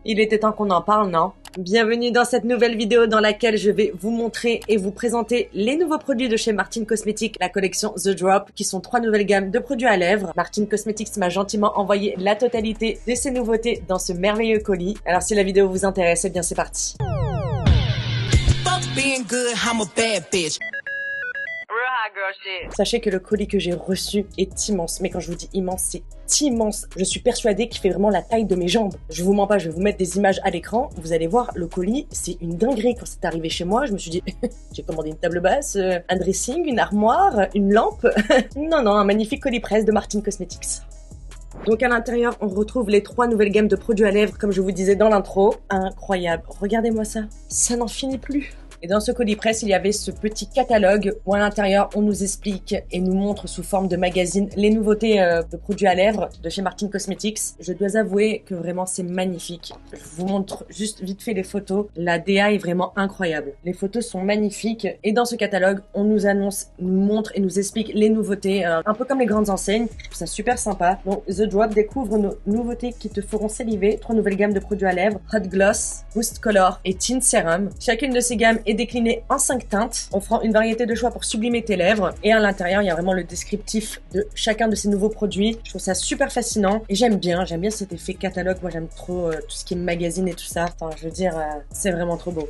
Il était temps qu'on en parle, non? Bienvenue dans cette nouvelle vidéo dans laquelle je vais vous montrer et vous présenter les nouveaux produits de chez Martin Cosmetics, la collection The Drop, qui sont 3 nouvelles gammes de produits à lèvres. Martin Cosmetics m'a gentiment envoyé la totalité de ces nouveautés dans ce merveilleux colis. Alors si la vidéo vous intéresse, eh bien c'est parti. Sachez que le colis que j'ai reçu est immense, mais quand je vous dis immense, c'est immense. Je suis persuadée qu'il fait vraiment la taille de mes jambes. Je vous mens pas, je vais vous mettre des images à l'écran. Vous allez voir, le colis, c'est une dinguerie. Quand c'est arrivé chez moi, je me suis dit, j'ai commandé une table basse, un dressing, une armoire, une lampe. Non, un magnifique colis presse de Martin Cosmetics. Donc à l'intérieur, on retrouve les 3 nouvelles gammes de produits à lèvres, comme je vous disais dans l'intro. Incroyable. Regardez-moi ça. Ça n'en finit plus. Et dans ce colis presse, il y avait ce petit catalogue où à l'intérieur, on nous explique et nous montre sous forme de magazine les nouveautés de produits à lèvres de chez Martin Cosmetics. Je dois avouer que vraiment c'est magnifique. Je vous montre juste vite fait les photos. La DA est vraiment incroyable. Les photos sont magnifiques et dans ce catalogue, on nous annonce, nous montre et nous explique les nouveautés, un peu comme les grandes enseignes. Je trouve ça super sympa. Donc The Drop découvre nos nouveautés qui te feront saliver. 3 nouvelles gammes de produits à lèvres, Hot Gloss, Boost Color et Tint Serum. Chacune de ces gammes est déclinée en 5 teintes, offrant une variété de choix pour sublimer tes lèvres. Et à l'intérieur, il y a vraiment le descriptif de chacun de ces nouveaux produits. Je trouve ça super fascinant et j'aime bien cet effet catalogue. Moi, j'aime trop tout ce qui est magazine et tout ça. Enfin, je veux dire, c'est vraiment trop beau.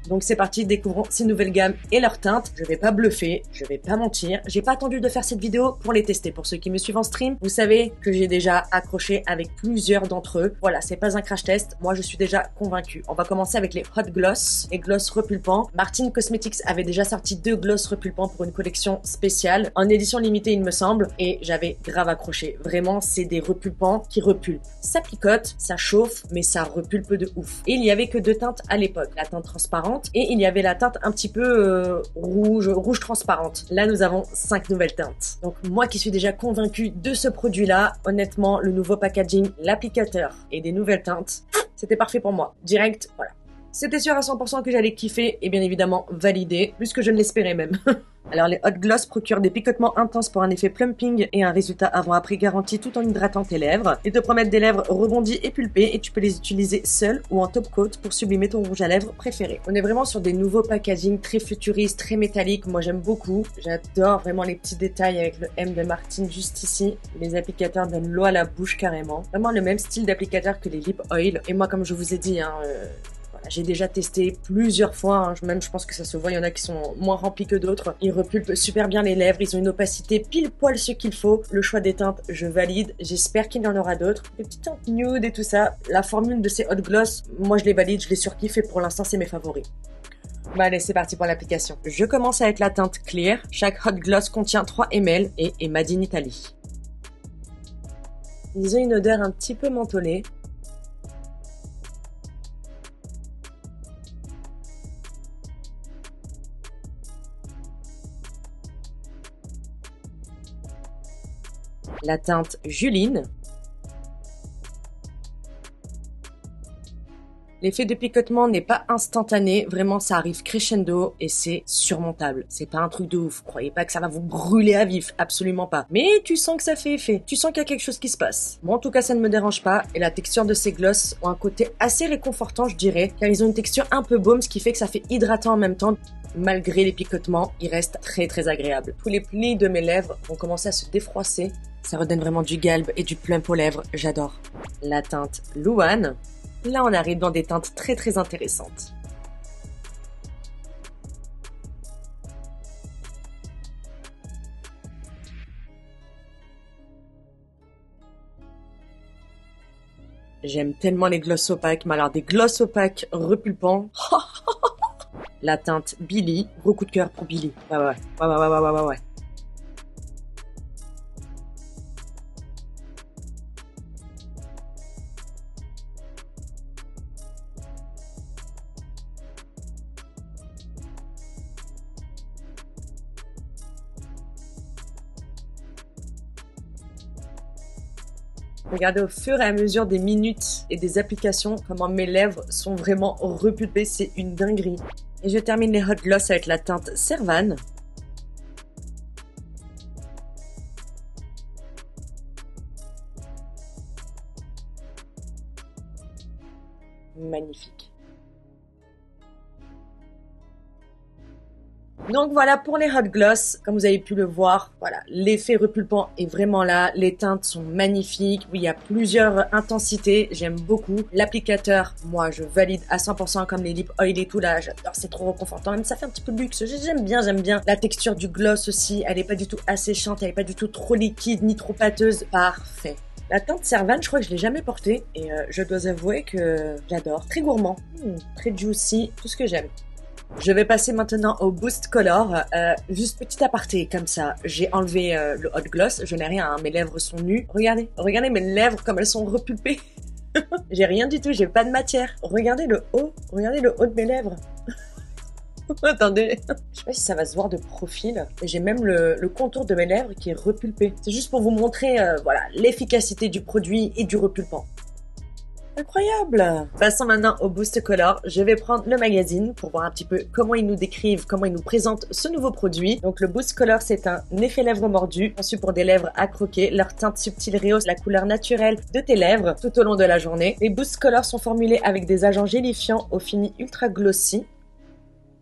Donc c'est parti, découvrons ces nouvelles gammes et leurs teintes. Je vais pas bluffer, je vais pas mentir. J'ai pas attendu de faire cette vidéo pour les tester. Pour ceux qui me suivent en stream, vous savez que j'ai déjà accroché avec plusieurs d'entre eux. Voilà, c'est pas un crash test. Moi, je suis déjà convaincue. On va commencer avec les Hot Gloss et gloss repulpants. Martin Cosmetics avait déjà sorti 2 gloss repulpants pour une collection spéciale, en édition limitée, il me semble, et j'avais grave accroché. Vraiment, c'est des repulpants qui repulpent. Ça picote, ça chauffe, mais ça repulpe de ouf. Et il y avait que 2 teintes à l'époque. La teinte transparente et il y avait la teinte un petit peu rouge transparente. Là, nous avons 5 nouvelles teintes. Donc, moi qui suis déjà convaincue de ce produit-là, honnêtement, le nouveau packaging, l'applicateur et des nouvelles teintes, c'était parfait pour moi. Direct, voilà. C'était sûr à 100% que j'allais kiffer et bien évidemment valider, plus que je ne l'espérais même. Alors les Hot Gloss procurent des picotements intenses pour un effet plumping et un résultat avant-après garanti tout en hydratant tes lèvres. Ils te promettent des lèvres rebondies et pulpées et tu peux les utiliser seuls ou en top coat pour sublimer ton rouge à lèvres préféré. On est vraiment sur des nouveaux packaging très futuristes, très métalliques. Moi j'aime beaucoup. J'adore vraiment les petits détails avec le M de Martin juste ici. Les applicateurs donnent l'eau à la bouche carrément. Vraiment le même style d'applicateur que les Lip Oil. Et moi comme je vous ai dit, j'ai déjà testé plusieurs fois, même je pense que ça se voit, il y en a qui sont moins remplis que d'autres. Ils repulpent super bien les lèvres, ils ont une opacité pile poil ce qu'il faut. Le choix des teintes, je valide, j'espère qu'il y en aura d'autres. Des petites teintes nude et tout ça. La formule de ces Hot Gloss, moi je les valide, je les surkiffe et pour l'instant c'est mes favoris. Bah allez, c'est parti pour l'application. Je commence avec la teinte Clear. Chaque Hot Gloss contient 3 ml et est made in Italy. Ils ont une odeur un petit peu mentholée. La teinte Juline. L'effet de picotement n'est pas instantané, vraiment ça arrive crescendo et c'est surmontable. C'est pas un truc de ouf, croyez pas que ça va vous brûler à vif, absolument pas. Mais tu sens que ça fait effet, tu sens qu'il y a quelque chose qui se passe. Moi en tout cas ça ne me dérange pas et la texture de ces gloss ont un côté assez réconfortant je dirais, car ils ont une texture un peu baume, ce qui fait que ça fait hydratant en même temps. Malgré les picotements, ils restent très agréables. Tous les plis de mes lèvres vont commencer à se défroisser. Ça redonne vraiment du galbe et du plump aux lèvres, j'adore. La teinte Luan. Là, on arrive dans des teintes très intéressantes. J'aime tellement les gloss opaques, mais alors des gloss opaques repulpants. La teinte Billy, gros coup de cœur pour Billy. Ouais. Regardez au fur et à mesure des minutes et des applications comment mes lèvres sont vraiment repulpées, c'est une dinguerie. Et je termine les Hot Gloss avec la teinte Servane. magnifique. Donc voilà pour les hot gloss, comme vous avez pu le voir, voilà, l'effet repulpant est vraiment là, les teintes sont magnifiques, oui, il y a plusieurs intensités, j'aime beaucoup. L'applicateur, moi je valide à 100% comme les lip oil et tout là, j'adore, c'est trop réconfortant, même ça fait un petit peu de luxe, j'aime bien. La texture du gloss aussi, elle est pas du tout asséchante, elle est pas du tout trop liquide ni trop pâteuse, parfait. La teinte Servane, je crois que je l'ai jamais portée et je dois avouer que j'adore. Très gourmand, très juicy, tout ce que j'aime. Je vais passer maintenant au Boost Color. Juste petit aparté comme ça, j'ai enlevé le hot gloss, je n'ai rien, hein, mes lèvres sont nues. Regardez mes lèvres comme elles sont repulpées. J'ai rien du tout, j'ai pas de matière. Regardez le haut de mes lèvres. Attendez, je sais pas si ça va se voir de profil. J'ai même le contour de mes lèvres qui est repulpé. C'est juste pour vous montrer voilà, l'efficacité du produit et du repulpant. Incroyable! Passons maintenant au Boost Color. Je vais prendre le magazine pour voir un petit peu comment ils nous décrivent, comment ils nous présentent ce nouveau produit. Donc le Boost Color, c'est un effet lèvres mordu, conçu pour des lèvres à croquer. Leur teinte subtile rehausse la couleur naturelle de tes lèvres tout au long de la journée. Les Boost Color sont formulés avec des agents gélifiants au fini ultra glossy,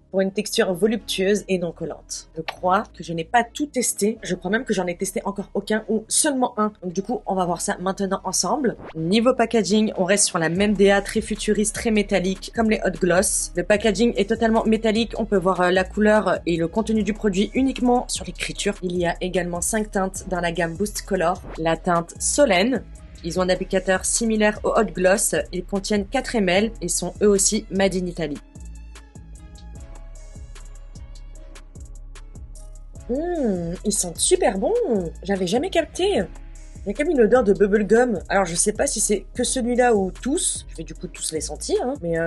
pour une texture voluptueuse et non collante. Je crois que je n'ai pas tout testé. Je crois même que j'en ai testé encore aucun ou seulement un. Donc du coup, on va voir ça maintenant ensemble. Niveau packaging, on reste sur la même DA très futuriste, très métallique, comme les hot gloss. Le packaging est totalement métallique. On peut voir la couleur et le contenu du produit uniquement sur l'écriture. Il y a également 5 teintes dans la gamme Boost Color. La teinte Solène. Ils ont un applicateur similaire au hot gloss. Ils contiennent 4 ml et sont eux aussi made in Italy. Ils sentent super bons. J'avais jamais capté. Il y a quand même une odeur de bubblegum. Alors je sais pas si c'est que celui-là ou tous. Je vais du coup tous les sentir, hein. Mais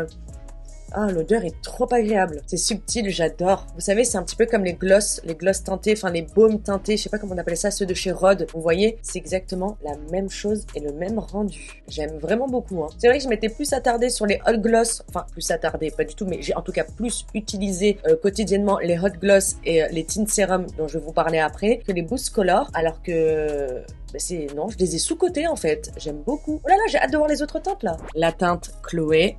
l'odeur est trop agréable. C'est subtil, j'adore. Vous savez, c'est un petit peu comme les gloss teintés, enfin les baumes teintés, je sais pas comment on appelle ça, ceux de chez Rhode. Vous voyez, c'est exactement la même chose et le même rendu. J'aime vraiment beaucoup, hein. C'est vrai que je m'étais plus attardée sur les hot gloss, enfin plus attardée, pas du tout, mais j'ai en tout cas plus utilisé quotidiennement les hot gloss et les tint serum dont je vais vous parler après, que les Boost Color, alors que non, je les ai sous-cotés en fait. J'aime beaucoup. Oh là là, j'ai hâte de voir les autres teintes là. La teinte Chloé.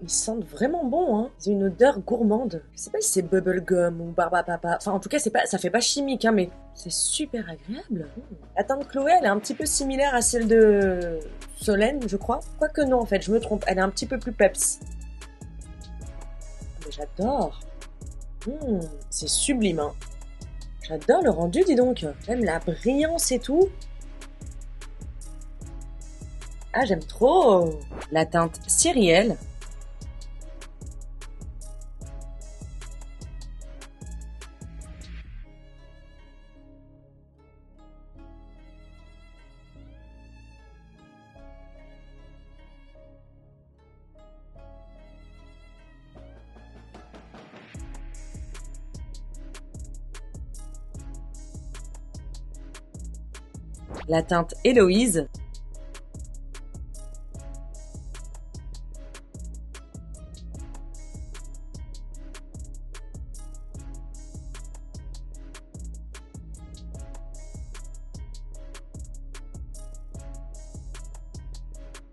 Ils sentent vraiment bon, hein. C'est une odeur gourmande. Je sais pas si c'est bubblegum ou barbapapa. Enfin, en tout cas, ça fait pas chimique, hein, mais c'est super agréable. La teinte Chloé, elle est un petit peu similaire à celle de Solène, je crois. Quoique non, en fait, je me trompe. Elle est un petit peu plus peps. Mais j'adore. C'est sublime, hein. J'adore le rendu, dis donc. J'aime la brillance et tout. Ah, j'aime trop. La teinte Cyrielle. La teinte Héloïse.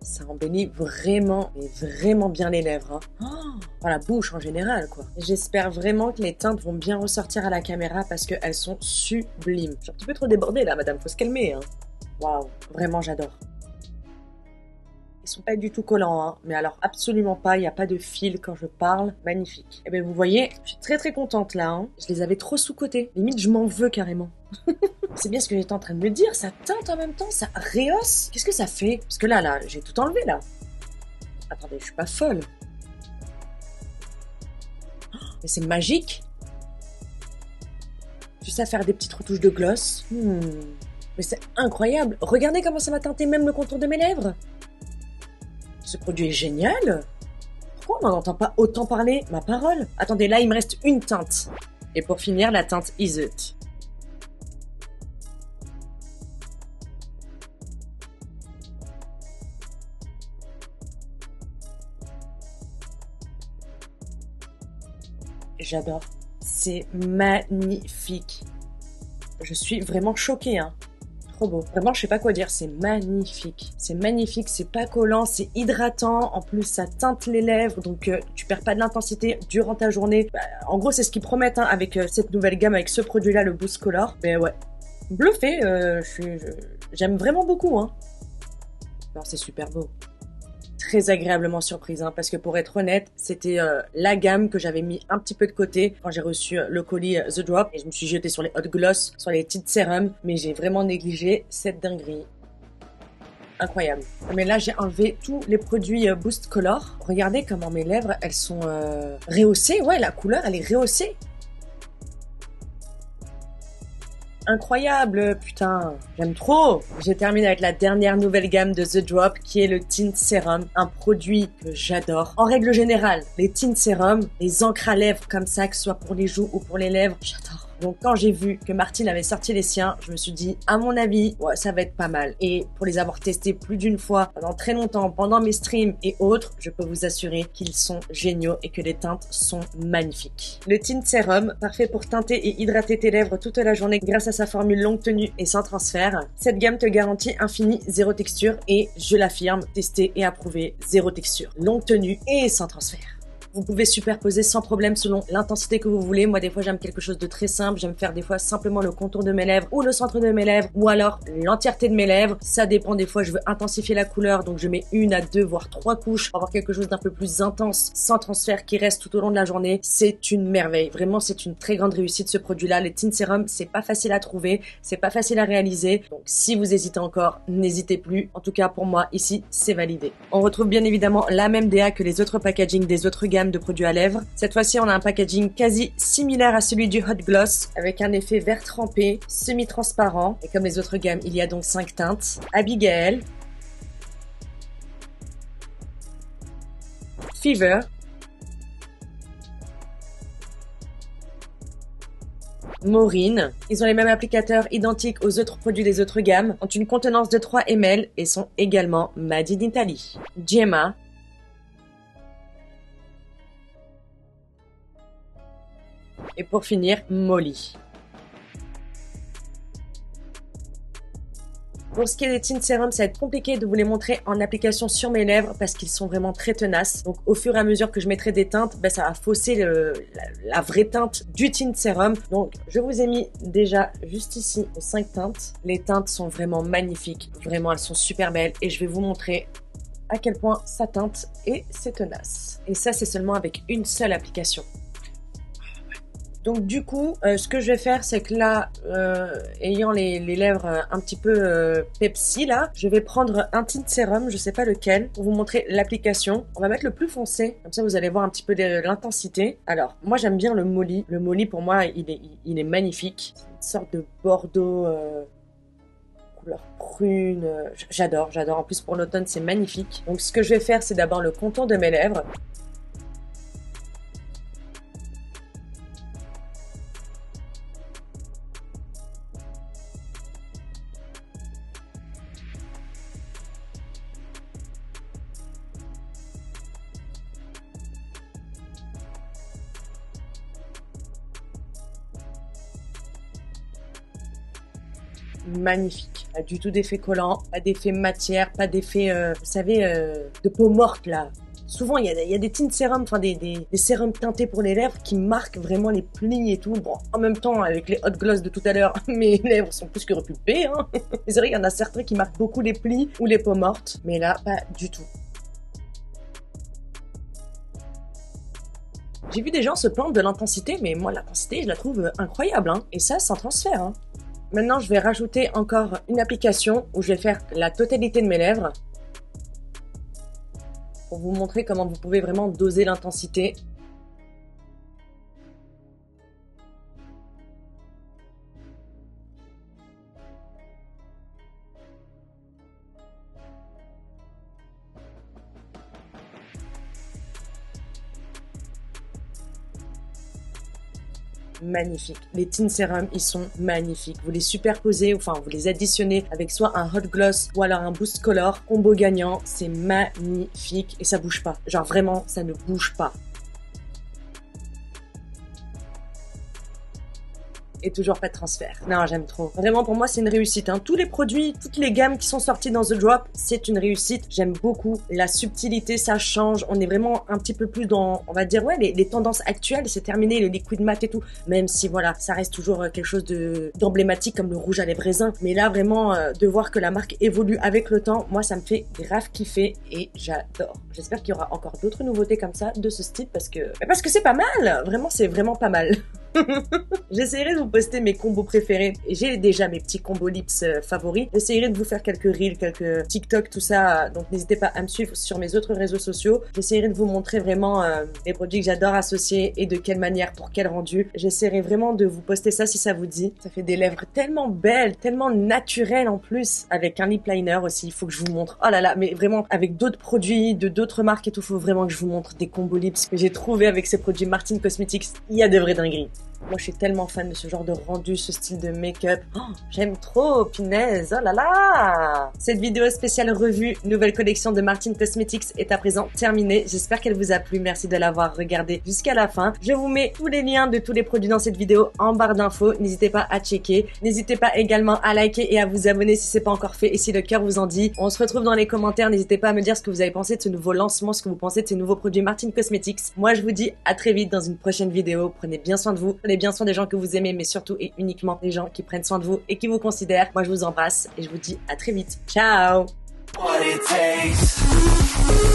Ça embellit vraiment, mais vraiment bien les lèvres, hein. Enfin, la bouche en général, quoi. J'espère vraiment que les teintes vont bien ressortir à la caméra parce qu'elles sont sublimes. Je suis un petit peu trop débordée là, madame, faut se calmer, hein. Waouh, vraiment j'adore. Ils sont pas du tout collants, hein. Mais alors absolument pas, il n'y a pas de fil quand je parle. Magnifique. Et bien vous voyez, je suis très très contente là, hein. Je les avais trop sous-cotés. Limite, je m'en veux carrément. C'est bien ce que j'étais en train de me dire, ça teinte en même temps, ça rehausse. Qu'est-ce que ça fait? Parce que là, j'ai tout enlevé là. Attendez, je suis pas folle. Mais c'est magique. Juste à faire des petites retouches de gloss. Mais c'est incroyable. Regardez comment ça m'a teinté même le contour de mes lèvres. Ce produit est génial. Pourquoi on n'en entend pas autant parler? Ma parole. Attendez, là, il me reste une teinte. Et pour finir, la teinte Is It. J'adore. C'est magnifique. Je suis vraiment choquée, hein. trop beau. Vraiment, je sais pas quoi dire, c'est magnifique. C'est magnifique, c'est pas collant, c'est hydratant. En plus, ça teinte les lèvres, donc tu perds pas de l'intensité durant ta journée. Bah, en gros, c'est ce qu'ils promettent hein, avec cette nouvelle gamme, avec ce produit-là, le Boost Color. Mais ouais, bluffé, j'aime vraiment beaucoup. Hein. Alors, c'est super beau. Très agréablement surprise, hein, parce que pour être honnête, c'était la gamme que j'avais mis un petit peu de côté quand j'ai reçu le colis The Drop. Et je me suis jetée sur les hot gloss, sur les tints sérum, mais j'ai vraiment négligé cette dinguerie. Incroyable. Mais là, j'ai enlevé tous les produits Boost Color. Regardez comment mes lèvres, elles sont rehaussées. Ouais, la couleur, elle est rehaussée. Incroyable, putain, j'aime trop. J'ai terminé avec la dernière nouvelle gamme de The Drop qui est le Tint Serum, un produit que j'adore. En règle générale, les Tint Serum, les encres à lèvres comme ça, que ce soit pour les joues ou pour les lèvres, j'adore. Donc quand j'ai vu que Martine avait sorti les siens, je me suis dit, à mon avis, ouais, ça va être pas mal. Et pour les avoir testés plus d'une fois, pendant très longtemps, pendant mes streams et autres, je peux vous assurer qu'ils sont géniaux et que les teintes sont magnifiques. Le Tint Serum, parfait pour teinter et hydrater tes lèvres toute la journée grâce à sa formule longue tenue et sans transfert. Cette gamme te garantit infini, zéro texture et, je l'affirme, testé et approuvé, zéro texture, longue tenue et sans transfert. Vous pouvez superposer sans problème selon l'intensité que vous voulez. Moi, des fois, j'aime quelque chose de très simple. J'aime faire des fois simplement le contour de mes lèvres ou le centre de mes lèvres ou alors l'entièreté de mes lèvres. Ça dépend. Des fois, je veux intensifier la couleur. Donc, je mets 1 à 2, voire 3 couches pour avoir quelque chose d'un peu plus intense sans transfert qui reste tout au long de la journée. C'est une merveille. Vraiment, c'est une très grande réussite, ce produit-là. Les Tint Serum, c'est pas facile à trouver. C'est pas facile à réaliser. Donc, si vous hésitez encore, n'hésitez plus. En tout cas, pour moi, ici, c'est validé. On retrouve bien évidemment la même DA que les autres packaging des autres gammes de produits à lèvres. Cette fois-ci, on a un packaging quasi similaire à celui du Hot Gloss avec un effet vert trempé, semi-transparent. Et comme les autres gammes, il y a donc 5 teintes. Abigail, Fever, Maureen. Ils ont les mêmes applicateurs identiques aux autres produits des autres gammes, ont une contenance de 3 ml et sont également made in Italy. Gemma, et pour finir, Molly. Pour ce qui est des Tint Serum, ça va être compliqué de vous les montrer en application sur mes lèvres parce qu'ils sont vraiment très tenaces. Donc au fur et à mesure que je mettrai des teintes, ça va fausser la vraie teinte du Tint Serum. Donc je vous ai mis déjà juste ici 5 teintes. Les teintes sont vraiment magnifiques. Vraiment, elles sont super belles et je vais vous montrer à quel point ça teinte et c'est tenace. Et ça, c'est seulement avec une seule application. Donc du coup, ce que je vais faire, c'est que là, ayant les lèvres un petit peu Pepsi là, je vais prendre un Tint Serum, je sais pas lequel, pour vous montrer l'application. On va mettre le plus foncé, comme ça vous allez voir un petit peu l'intensité. Alors, moi j'aime bien le Molly. Le Molly pour moi, il est magnifique. C'est une sorte de bordeaux couleur prune. J'adore. En plus pour l'automne, c'est magnifique. Donc ce que je vais faire, c'est d'abord le contour de mes lèvres. Magnifique, pas du tout d'effet collant, pas d'effet matière, pas d'effet, vous savez, de peau morte là. Souvent il y a des tint sérums, enfin des sérums teintés pour les lèvres qui marquent vraiment les plis et tout. Bon, en même temps avec les hot gloss de tout à l'heure, mes lèvres sont plus que repulpées. Hein. C'est vrai qu'il y en a certains qui marquent beaucoup les plis ou les peaux mortes, mais là pas du tout. J'ai vu des gens se plaindre de l'intensité, mais moi l'intensité je la trouve incroyable, hein. Et ça sans transfert. Hein. Maintenant, je vais rajouter encore une application où je vais faire la totalité de mes lèvres pour vous montrer comment vous pouvez vraiment doser l'intensité. Magnifique. Les Tint Serum, ils sont magnifiques. Vous les superposez, enfin vous les additionnez avec soit un Hot Gloss ou alors un Boost Color. Combo gagnant, c'est magnifique et ça bouge pas. Genre vraiment, ça ne bouge pas. et toujours pas de transfert. Non, j'aime trop. Vraiment, pour moi, c'est une réussite, hein. Tous les produits, toutes les gammes qui sont sorties dans The Drop, c'est une réussite. J'aime beaucoup. La subtilité, ça change. On est vraiment un petit peu plus dans, on va dire, ouais, les tendances actuelles. C'est terminé, le liquid matte et tout. Même si, voilà, ça reste toujours quelque chose d'emblématique comme le rouge à lèvres raisin. Mais là, vraiment, de voir que la marque évolue avec le temps, moi, ça me fait grave kiffer et j'adore. J'espère qu'il y aura encore d'autres nouveautés comme ça, de ce style, parce que c'est pas mal. Vraiment, c'est vraiment pas mal. J'essaierai de vous poster mes combos préférés. Et j'ai déjà mes petits combos lips favoris. J'essaierai de vous faire quelques reels, quelques TikTok, tout ça. Donc n'hésitez pas à me suivre sur mes autres réseaux sociaux. J'essaierai de vous montrer vraiment les produits que j'adore associer et de quelle manière, pour quel rendu. J'essaierai vraiment de vous poster ça si ça vous dit. Ça fait des lèvres tellement belles, tellement naturelles en plus. Avec un lip liner aussi, il faut que je vous montre. Oh là là, mais vraiment avec d'autres produits, de d'autres marques et tout, faut vraiment que je vous montre des combos lips que j'ai trouvé avec ces produits Martin Cosmetics. Il y a de vraies dingueries. Moi, je suis tellement fan de ce genre de rendu, ce style de make-up. Oh, j'aime trop, punaise. Oh là là! Cette vidéo spéciale revue, nouvelle collection de Martin Cosmetics est à présent terminée. J'espère qu'elle vous a plu. Merci de l'avoir regardée jusqu'à la fin. Je vous mets tous les liens de tous les produits dans cette vidéo en barre d'infos. N'hésitez pas à checker. N'hésitez pas également à liker et à vous abonner si c'est pas encore fait et si le cœur vous en dit. On se retrouve dans les commentaires. N'hésitez pas à me dire ce que vous avez pensé de ce nouveau lancement, ce que vous pensez de ces nouveaux produits Martin Cosmetics. Moi, je vous dis à très vite dans une prochaine vidéo. Prenez bien soin de vous. Prenez bien soin des gens que vous aimez, mais surtout et uniquement des gens qui prennent soin de vous et qui vous considèrent. Moi, je vous embrasse et je vous dis à très vite. Ciao! What it takes.